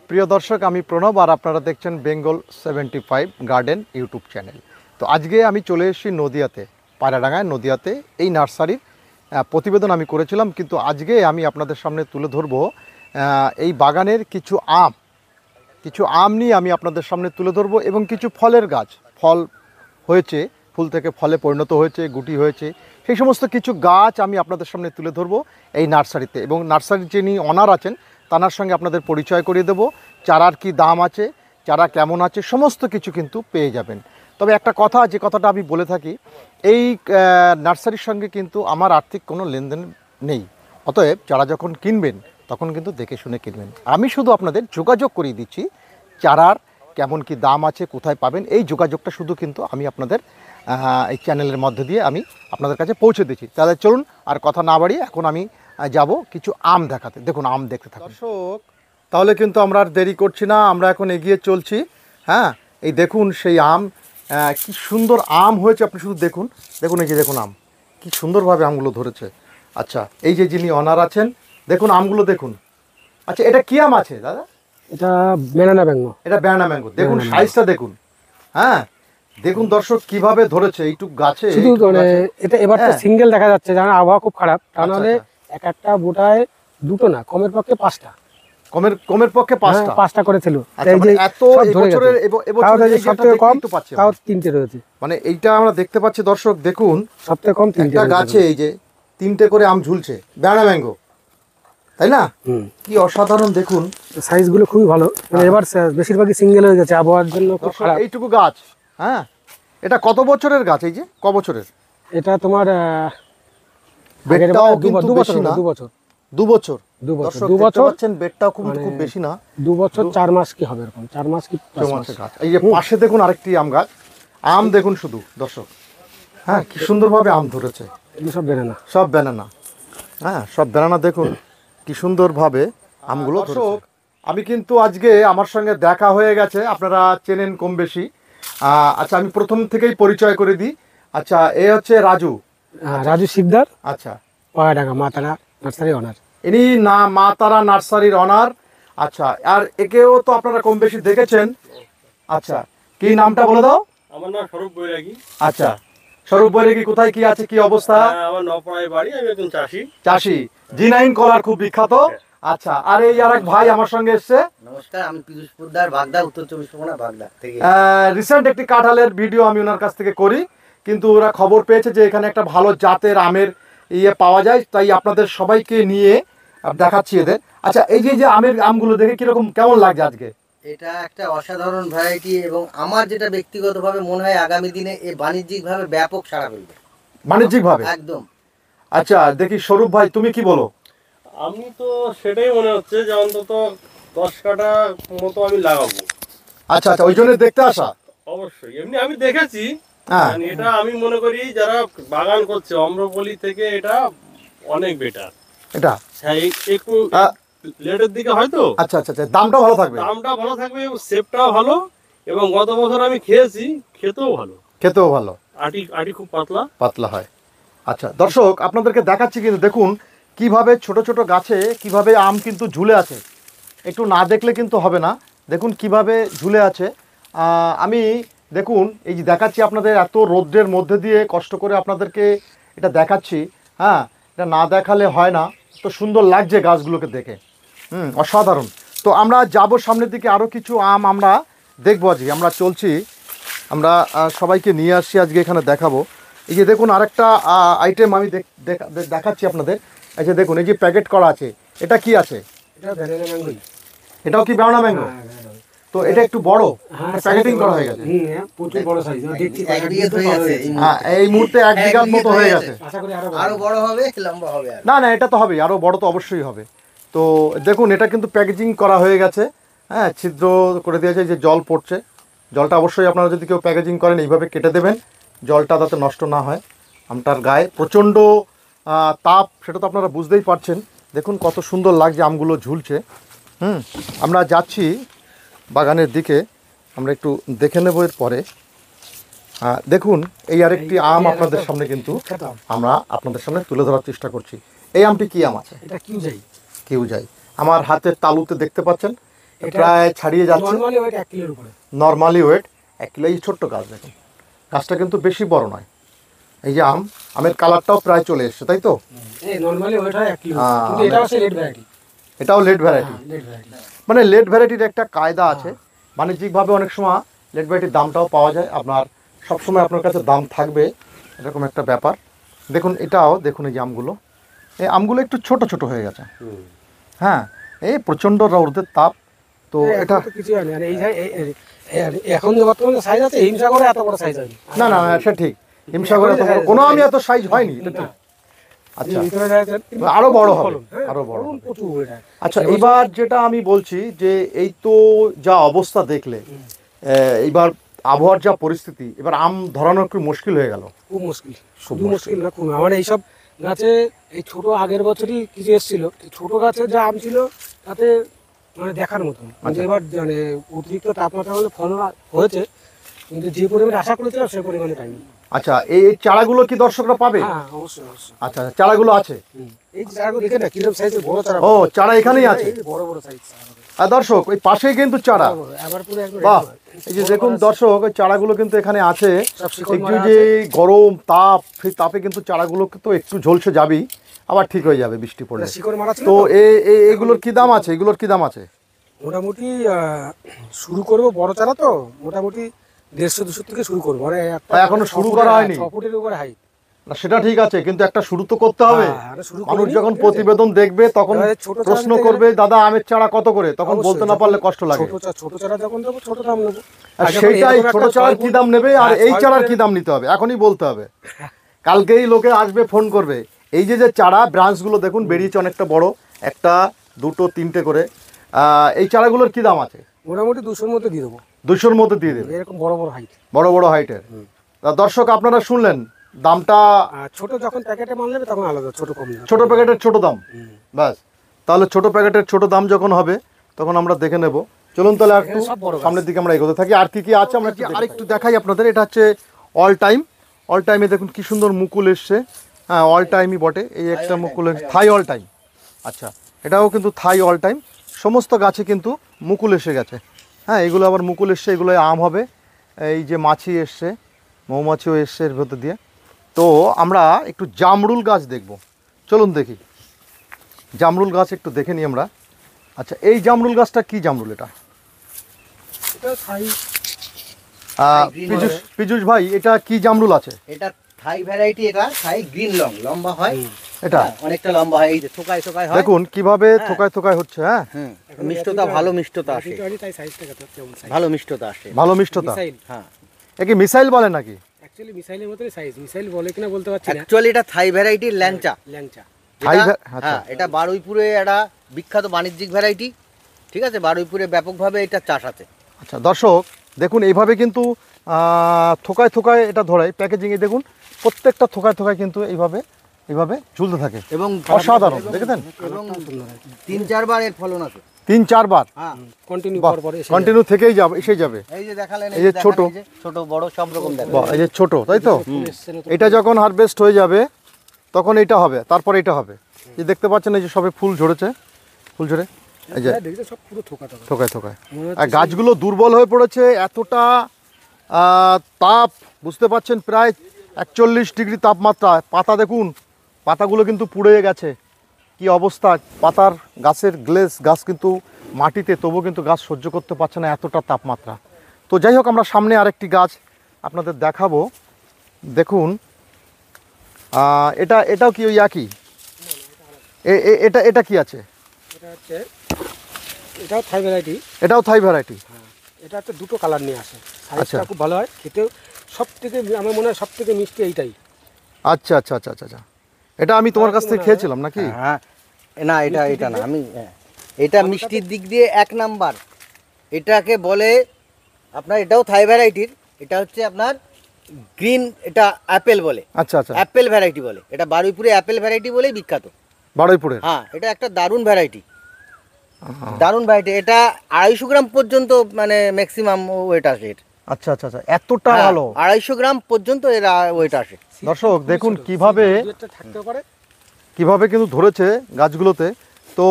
প্রিয় দর্শক, আমি প্রণব আর আপনারা দেখছেন বেঙ্গল 75 গার্ডেন ইউটিউব চ্যানেল। তো আজকে আমি চলে এসেছি নদিয়াতে, পায়রাডাঙ্গায় নদিয়াতে। এই নার্সারির প্রতিবেদন আমি করেছিলাম, কিন্তু আজকে আমি আপনাদের সামনে তুলে ধরবো এই বাগানের কিছু আম নিয়ে আমি আপনাদের সামনে তুলে ধরবো, এবং কিছু ফলের গাছ, ফল হয়েছে, ফুল থেকে ফলে পরিণত হয়েছে, গুটি হয়েছে, সেই সমস্ত কিছু গাছ আমি আপনাদের সামনে তুলে ধরবো এই নার্সারিতে। এবং নার্সারির যিনি অনার আছেন তার সঙ্গে আপনাদের পরিচয় করিয়ে দেবো, চারার কি দাম আছে, চারা কেমন আছে, সমস্ত কিছু কিন্তু পেয়ে যাবেন। তবে একটা কথা, যে কথাটা আমি বলে থাকি, এই নার্সারির সঙ্গে কিন্তু আমার আর্থিক কোনো লেনদেন নেই। অতএব চারা যখন কিনবেন তখন কিন্তু দেখে শুনে কিনবেন। আমি শুধু আপনাদের যোগাযোগ করিয়ে দিচ্ছি, চারার কেমন কি দাম আছে, কোথায় পাবেন, এই যোগাযোগটা শুধু কিন্তু আমি আপনাদের এই চ্যানেলের মধ্যে দিয়ে আমি আপনাদের কাছে পৌঁছে দিচ্ছি। তাহলে চলুন আর কথা না বাড়িয়ে এখন আমি যাব কিছু আম দেখাতে। দেখুন, আম দেখতে থাকুন দর্শক। তাহলে কিন্তু আমরা আর দেরি করছি না, আমরা এখন এগিয়ে চলছি। হ্যাঁ, এই দেখুন সেই আম, কি সুন্দর আম হয়েছে, আপনি শুধু দেখুন। দেখুন, এই যে দেখুন আম, কি সুন্দরভাবে আমগুলো ধরেছে। আচ্ছা, এই যে যিনি অনার আছেন, দেখুন আমগুলো দেখুন। আচ্ছা, এটা কি আম আছে দাদা? এটা ব্যানানা ম্যাঙ্গো। এটা ব্যানানা ম্যাঙ্গো। দেখুন সাইজটা দেখুন। হ্যাঁ, দেখুন দর্শক কিভাবে ধরেছে এইটুক গাছে। শুধু মানে এটা এবার তো সিঙ্গেল দেখা যাচ্ছে, জানা আবহাওয়া খুব খারাপ, তা নাহলে এক একটা বোটায় দুটো না, কমের পক্ষে পাঁচটা, কমের পক্ষে পাঁচটা করেছিল। এত এবছরের সবথেকে কম তাও তিনটে রয়েছে। মানে এইটা আমরা দেখতে পাচ্ছি দর্শক, দেখুন সবথেকে কম তিনটে গাছে এই যে তিনটে করে আম ঝুলছে, ব্যানানা ম্যাঙ্গো, তাই না? কি অসাধারণ, দেখুন সাইজগুলো খুবই ভালো। এবার বেশিরভাগই সিঙ্গেল হয়ে গেছে আবহাওয়ার জন্য। এইটুকু গাছ, হ্যাঁ, এটা কত বছরের গাছ? এই যে ক বছরের? এটা তোমার বেডটাও কিন্তু বেশি না, 2 বছর। 2 বছর বেডটাও খুব বেশি না, 2 বছর 4 মাস কি হবে, এরকম 4 মাস কি 5 মাস গাছ। এই যে পাশে দেখুন আরেকটি আম গাছ, আম দেখুন শুধু দর্শক। হ্যাঁ, কি সুন্দরভাবে আম ধরেছে। সব ব্যানানা, সব ব্যানানা। হ্যাঁ, সব ব্যানানা, দেখুন কি সুন্দরভাবে আমগুলো। দর্শক, আমি কিন্তু আজকে আমার সঙ্গে দেখা হয়ে গেছে, আপনারা চেনেন কম বেশি। আচ্ছা, আমি প্রথম থেকেই পরিচয় করে দিই। আচ্ছা, এ হচ্ছে রাজু শিকদার। আচ্ছা, পায়রাডাঙ্গা মা তারা নার্সারি অনার। ইনি না মা তারা নার্সারির অনার। আচ্ছা, আর একেও তো আপনারা কম বেশি দেখেছেন। আচ্ছা, কি নামটা বলে দাও? আমার নাম স্বরূপ বৈরাগী। আচ্ছা, স্বরূপ বৈরাগী, কোথায় কি আছে, কি অবস্থা? আমার নপাড়ায় বাড়ি, আমি একজন চাষি। জি9 কলার খুব বিখ্যাত। আচ্ছা, আর এই আরেক ভাই আমার সঙ্গে এসছে। নমস্কার, আমি পীযূষ পোদ্দার, বাগদা, উত্তর 24 পরগনা, বাগদা থেকে। রিসেন্ট একটি কাঁঠালের ভিডিও আমি ওনার কাছ থেকে করি, কিন্তু ওরা খবর পেয়েছে যে এখানে একটা ভালো জাতের আমের পাওয়া যায়, তাই আপনাদের সবাইকে নিয়ে দেখাচ্ছি এদের। আচ্ছা, এই যে আমগুলো দেখে কিরকম, কেমন লাগছে আজকে? এটা একটা অসাধারণ ভ্যারাইটি, এবং আমার যেটা ব্যক্তিগতভাবে মনে হয় আগামী দিনে এ বাণিজ্যিকভাবে ব্যাপক সাড়া ফেলবে। বাণিজ্যিকভাবে একদম। আচ্ছা, দেখি স্বরূপ ভাই, তুমি কি বলো? আমি তো সেটাই মনে হচ্ছে যে অন্তত 10 কাঠা মতো আমি লাগাবো। আচ্ছা, ওই জন্য দেখতে আসা। অবশ্যই, এমনি আমি দেখেছি। এটা আমি মনে করি যারা বাগান করছে অম্রপলি থেকে এটা অনেক বেটার। এটা হ্যাঁ, একটু লেটের দিকে হয়তো। আচ্ছা, দামটাও ভালো থাকবে, শেপটাও ভালো, এবং গত বছর আমি খেয়েছি, খেতেও ভালো। আটি খুব পাতলা হয়। আচ্ছা দর্শক, আপনাদেরকে দেখাচ্ছি, কিন্তু দেখুন কিভাবে ছোট ছোট গাছে কিভাবে আম কিন্তু ঝুলে আছে। একটু না দেখলে কিন্তু হবে না, দেখুন কিভাবে ঝুলে আছে। আমি দেখুন এই যে দেখাচ্ছি আপনাদের, এত রৌদ্রের মধ্যে দিয়ে কষ্ট করে আপনাদেরকে এটা দেখাচ্ছি। হ্যাঁ, এটা না দেখালে হয় না, তো সুন্দর লাগছে গাছগুলোকে দেখে, অসাধারণ। তো আমরা যাব সামনের দিকে, আরও কিছু আম আমরা দেখবো। আজকে আমরা চলছি, আমরা সবাইকে নিয়ে আসছি আজকে এখানে দেখাবো। এই যে দেখুন আরেকটা আইটেম আমি দেখাচ্ছি আপনাদের। এই যে দেখুন, এই যে প্যাকেট করা আছে, এটা কি আছে? এটাও কি ব্যানানা ম্যাঙ্গো? তো এটা একটু বড়, প্যাকেটিং করা হয়ে গেছে। প্রচুর বড় সাইজ, হ্যাঁ, এই মুহূর্তে 1 বিঘার মতো হয়ে গেছে। আরো বড় হবে, লম্বা হবে। না, এটা তো হবেই, আরো বড় তো অবশ্যই হবে। তো দেখুন, এটা কিন্তু প্যাকেজিং করা হয়ে গেছে। হ্যাঁ, ছিদ্র করে দিয়েছে, যে জল পড়ছে, জলটা অবশ্যই আপনারা যদি কেউ প্যাকেজিং করেন এইভাবে কেটে দেবেন, জলটা যাতে নষ্ট না হয়। আমটার গায়ে প্রচণ্ড তাপ, সেটা তো আপনারা বুঝতেই পারছেন। দেখুন কত সুন্দর লাগছে, আমগুলো ঝুলছে। আমরা যাচ্ছি বাগানের দিকে, আমরা একটু দেখে নেব এর পরে। দেখুন, এই আরেকটি আম আপনাদের সামনে কিন্তু আমরা আপনাদের সামনে তুলে ধরার চেষ্টা করছি। এই আমটি কি আম আছে? এটা কিউজাই। আমার হাতের তালুতে দেখতে পাচ্ছেন, প্রায় ছাড়িয়ে যাচ্ছে। নরমালি ওয়েট 1 কিলোর উপরে। Normally weight 1 kilo. এই ছোট্ট গাছ দেখুন, গাছটা কিন্তু বেশি বড় নয়। এই যে আমের কালারটাও প্রায় চলে এসছে, তাই তো? এই নরমালি ওয়েট হয় 1 কিলো, কিন্তু এটা হচ্ছে লেট ভ্যারাইটি। এটাও লেট ভ্যারাইটি। লেট ভ্যারাইটি মানে লেট ভ্যারাইটির একটা কায়দা আছে, বাণিজ্যিকভাবে অনেক সময় লেট ভ্যারাইটির দামটাও পাওয়া যায়, আপনার সবসময় আপনার কাছে দাম থাকবে এরকম একটা ব্যাপার। দেখুন এটাও দেখুন, এই যে আমগুলো, এই আমগুলো একটু ছোট ছোট হয়ে গেছে। হ্যাঁ, এই প্রচণ্ড রৌদ্রের তাপ, তো এটা কিছু হয় না। আর এই এখন যে বর্তমানে সাইজ আছে, হিমসাগরে এত বড় সাইজ হয়নি। না না সে ঠিক, হিমসাগরে এত বড় কোনো আমি এত সাইজ হয়নি, এটা ঠিক। আচ্ছা, আরো বড় হবে, আরো বড় হবে। প্রচুর এটা। আচ্ছা, এবার যেটা আমি বলছি যে এই তো যা অবস্থা দেখলে, এইবার আবহাওয়ার যা পরিস্থিতি, এবার আম ধরানো একটু মুশকিল হয়ে গেল। খুব মুশকিল, শুধু মুশকিল না, খুব। আমার এইসব গাছে এই ছোট আগের বছরই কিছু এসেছিল, ছোট গাছে যা আম ছিল তাতে মানে দেখার মতন। কিন্তু এবার মানে অতিরিক্ত তাপমাত্রা হলে ফলন হয়েছে, কিন্তু যে পরিমাণে আশা করেছিলাম সে পরিমাণে পাইনি। আচ্ছা, এই চারাগুলো কি দর্শকরা পাবে? হ্যাঁ, অবশ্যই অবশ্যই। আচ্ছা, চারাগুলো আছে। এই যে চারাগুলো দেখে না কিরকম সাইজের বড় চারা। ও, চারা এখানেই আছে। এই যে বড় বড় সাইজ। আর দর্শক, ওই পাশেই কিন্তু চারা। আবার পুরো একদম বাহ, এই যে দেখুন দর্শক, ওই চারাগুলো কিন্তু এখানে আছে। সব শিকড় একটু মারা যে গরম তাপ, সেই তাপে কিন্তু চারাগুলো তো একটু ঝলসে যাবেই, আবার ঠিক হয়ে যাবে বৃষ্টি পড়লে। শিকড় মারা ছিল তো এগুলোর কি দাম আছে? এগুলোর কি দাম আছে? মোটামুটি শুরু করবো বড় চারা, তো মোটামুটি 150-200 থেকে শুরু করবো। মানে এখনো শুরু করা হয়নি? 6 ফুটের উপরে হাইট। না, সেটা ঠিক আছে, কিন্তু একটা শুরু তো করতে হবে। শুরু মানুষ করিনি, যখন ঠিক আছে? প্রতিবেদন দেখবে তখন এবারে ছোট চারা প্রশ্ন নিতে করবে, দাদা আমের চারা কত করে? তখন অবশ্যই, বলতে না পারলে কষ্ট লাগে। ছোট চারা যখন দেবো ছোট দাম নেবো। আর আর যখন সেইটাই, এরকম ছোট একটা চারার 6 কি ফুট- দাম নেবে আর হ্যাঁ, এই 6 চারার ফুটের- কি দাম নিতে হবে এখনই বলতে হবে। কালকেই লোকে আসবে, ফোন করবে। এই যে যে চারা ব্রাঞ্চগুলো দেখুন বেরিয়েছে অনেকটা বড়, একটা দুটো তিনটে করে। এই চারাগুলোর কি দাম আছে? মোটামুটি 200-র মধ্যে দিয়ে দেবো। 200-র মধ্যে দিয়ে দেবে, এরকম বড় বড় হাইট। বড় বড় হাইটের। দর্শক আপনারা শুনলেন দামটা। আর ছোট যখন প্যাকেটে মাল নেবে তখন আলাদা, ছোট কম নেবে। ছোট প্যাকেটের ছোট দাম, ব্যাস। তাহলে ছোট প্যাকেটের ছোট দাম যখন হবে তখন আমরা দেখে নেব। চলুন তাহলে আর একটু সব বড় গাছ। সামনের দিকে আমরা এগোতে থাকি। আর কি কি আছে আমরা আরেকটু দেখাই আপনাদের। এটা হচ্ছে অল টাইম। অল টাইমে দেখুন কি সুন্দর মুকুল এসছে। হ্যাঁ, অল টাইমই বটে। এই একটা মুকুল, থাই অল টাইম। আচ্ছা, এটাও কিন্তু থাই অল টাইম। সমস্ত গাছে কিন্তু মুকুল এসে গেছে। হ্যাঁ, এগুলো আবার মুকুল এসছে, এগুলো আম হবে। এই যে মাছি এসছে, মৌমাছিও এসছে এর ভেতর দিয়ে। তো আমরা একটু জামরুল গাছ দেখব, চলুন দেখি। জামরুল গাছ একটু দেখে নিই আমরা। আচ্ছা, এই জামরুল গাছটা কি জামরুল এটা? এটা থাই পীযুষ ভাই, এটা কি জামরুল আছে? এটা থাই ভ্যারাইটি, এটা থাই গ্রিন লং, লম্বা হয়। এটা অনেকটা লম্বা হয়, এই যে থোকায় থোকায় হয়। দেখুন কিভাবে থোকায় থোকায় হচ্ছে। হ্যাঁ, মিষ্টতা, ভালো মিষ্টতা আসে, তাই সাইজটা কেমন সাইজ। ভালো মিষ্টতা আসে। ভালো মিষ্টতা। মিসাইল, হ্যাঁ, একে মিসাইল বলে নাকি? অ্যাকচুয়ালি মিসাইলের মতই সাইজ। মিসাইল বলে কিনা বলতে পারছি না। অ্যাকচুয়ালি এটা থাই ভ্যারাইটির ল্যাংচা। ল্যাংচা। থাই যেটা- আচ্ছা। হ্যাঁ, এটা বারুইপুরে একটা বিখ্যাত বাণিজ্যিক ভ্যারাইটি। ঠিক আছে, বারুইপুরে ব্যাপকভাবে এটা চাষ আছে। আচ্ছা দর্শক দেখুন, এইভাবে কিন্তু থোকায় থোকায় এটা ধরায় প্যাকেজিংয়ে। দেখুন প্রত্যেকটা থোকায় থোকায় কিন্তু এইভাবে এইভাবে ঝুলতে থাকে, এবং অসাধারণ। দেখেছেন, এবং 3-4 বার এর ফলন আছে। 3-4 বার হ্যাঁ, কন্টিনিউ বাহ, পর পর এসে কন্টিনিউ থেকেই যাবে, এসে যাবে। এই যে দেখালেন, এই যে দেখালেন, ছোট। এই যে ছোট বড় সব রকম বাহ, দেখালেন। এই যে ছোট, তাই তো? এসছে নতুন। এটা যখন হারভেস্ট হয়ে যাবে তখন এটা হবে, তারপর এটা হবে। এই দেখতে পাচ্ছেন, এই যে সবে ফুল ঝরেছে, ফুল ঝরে এই যে হ্যাঁ, দেখতে সব পুরো থোকা থোকা। থোকায় থোকায়। মনে হচ্ছে আর গাছগুলো দুর্বল হয়ে পড়েছে, এতটা তাপ, বুঝতে পাচ্ছেন, প্রায় 41 ডিগ্রি তাপমাত্রা। পাতা দেখুন, পাতাগুলো কিন্তু পুড়ে গেছে, কি অবস্থা পাতার। গাছের গ্লেজ, গাছ কিন্তু মাটিতে, তবুও কিন্তু গাছ সহ্য করতে পারছে না এতটা তাপমাত্রা। তো যাই হোক, আমরা সামনে আরেকটি গাছ আপনাদের দেখাবো। দেখুন, এটাও কি ওই একই? এটা কি আছে? এটা হচ্ছে, এটাও থাই ভ্যারাইটি। এটাও থাই ভ্যারাইটি। এটা হচ্ছে দুটো কালার নিয়ে আসে। আচ্ছা। সাইজটা খুব ভালো হয়, খেতেও সব থেকে, আমার মনে হয় সব থেকে মিষ্টি এইটাই। আচ্ছা আচ্ছা আচ্ছা আচ্ছা আচ্ছা, এটা আমি তোমার কাছ থেকে খেয়েছিলাম নাকি? হ্যাঁ, না এটা না, আমি এটা মিষ্টির দিক দিয়ে 1 নাম্বার। এটাকে বলে আপনার, এটাও থাই ভ্যারাইটির। এটা হচ্ছে আপনার গ্রিন, এটা অ্যাপেল বলে, আচ্ছা আচ্ছা, অ্যাপেল ভ্যারাইটি বলে। এটা বারুইপুরে অ্যাপেল ভ্যারাইটি বলেই বিখ্যাত। বারুইপুরের। হ্যাঁ, এটা একটা দারুণ ভ্যারাইটি, দারুণ ভ্যারাইটি। এটা 250 গ্রাম পর্যন্ত মানে ম্যাক্সিমাম ওয়েট আসে এর। আচ্ছা আচ্ছা আচ্ছা, এতটা হ্যাঁ, ভালো। 250 গ্রাম পর্যন্ত এর ওয়েট আসে। দর্শক দেখুন কিভাবে দুধটা থাকতে পারে। কিভাবে কিন্তু ধরেছে গাছগুলোতে। তো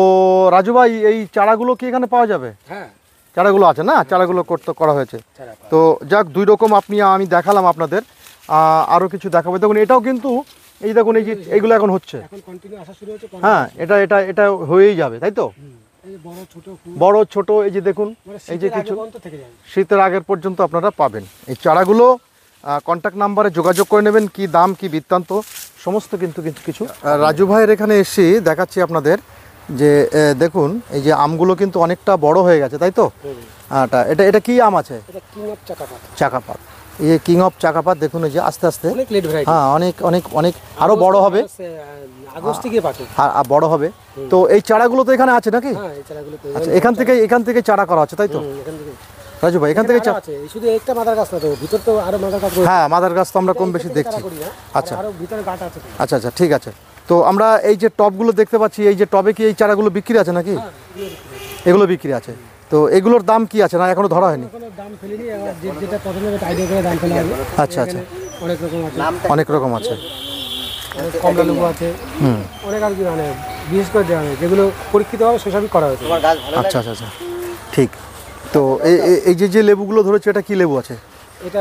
রাজু ভাই, এই চারাগুলো কি এখানে পাওয়া যাবে? হ্যাঁ, চারাগুলো আছে না, চারাগুলো করা হয়েছে। চারা পাতা। তো যাক, দুই রকম আমি দেখালাম আপনাদের, আরও কিছু দেখাবো। দেখুন এটাও কিন্তু এই দেখুন এই যে এইগুলো এখন হচ্ছে, এখন কন্টিনিউ আসা শুরু হচ্ছে। হ্যাঁ এটা এটা এটা হয়েই যাবে, তাই তো? এই যে বড় ছোট ফুল, বড় ছোট এই যে দেখুন, মানে এই যে শীতের আগে কিছু পর্যন্ত থেকে যাবে। শীতের আগের পর্যন্ত আপনারা পাবেন এই চারাগুলো। কন্ট্যাক্ট নাম্বারে যোগাযোগ করে নেবেন, কি দাম কি বৃত্তান্ত সমস্ত কিন্তু কিছু। রাজু ভাইয়ের এখানে এসে দেখাচ্ছি আপনাদের যে দেখুন এই যে আমগুলো কিন্তু অনেকটা বড় হয়ে গেছে, তাই তো? এটা এটা কি আম আছে? এটা কিং অফ চাকাপাত। চাকাপাত, এই যে কিং অফ চাকাপাত দেখুন, এই যে আস্তে আস্তে অনেক লেট ভ্যারাইটি। হ্যাঁ অনেক অনেক অনেক আরও বড় হবে, আগস্ট থেকে পাকে। আর বড় হবে। তো এই চারাগুলো তো এখানে আছে নাকি? হ্যাঁ, এই চারাগুলো তো আচ্ছা, এখান থেকে চারা করা আছে, তাই তো? এখান থেকে রাজু ভাই এখান থেকে আরো আছে। এই শুধু একটা মাদার গাছ না তো, ভিতর তো আরো মাদার গাছ রয়েছে। হ্যাঁ মাদার গাছ তো আমরা কম বেশি এটা দেখছি। চারা করি না, আচ্ছা আরো ভিতরে গাছ আছে তো। আচ্ছা আচ্ছা, ঠিক আছে। তো আমরা এই যে টবগুলো দেখতে পাচ্ছি, এই যে টবে কি এই চারাগুলো বিক্রি আছে নাকি? এগুলো বিক্রি আছে। তো এগুলোর দাম কি আছে, না এখনো ধরা হয়নি? কোনো দাম ফেলিনি, এবার যেটা পছন্দ হবে আইডিয়া করে দাম ফেলা হবে। আচ্ছা আচ্ছা, অনেক রকম আছে, অনেক রকম আছে। অনেক কমলা লেবু আছে, অনেক আর কি, মানে বিশেষ করে যেগুলো পরীক্ষিত হবে সেসবই করা হয়েছে। তোমার গাছ ভালো আচ্ছা আচ্ছা আচ্ছা, ঠিক। তো এই যে লেবুগুলো ধরেছে, এটা কি লেবু আছে? এটা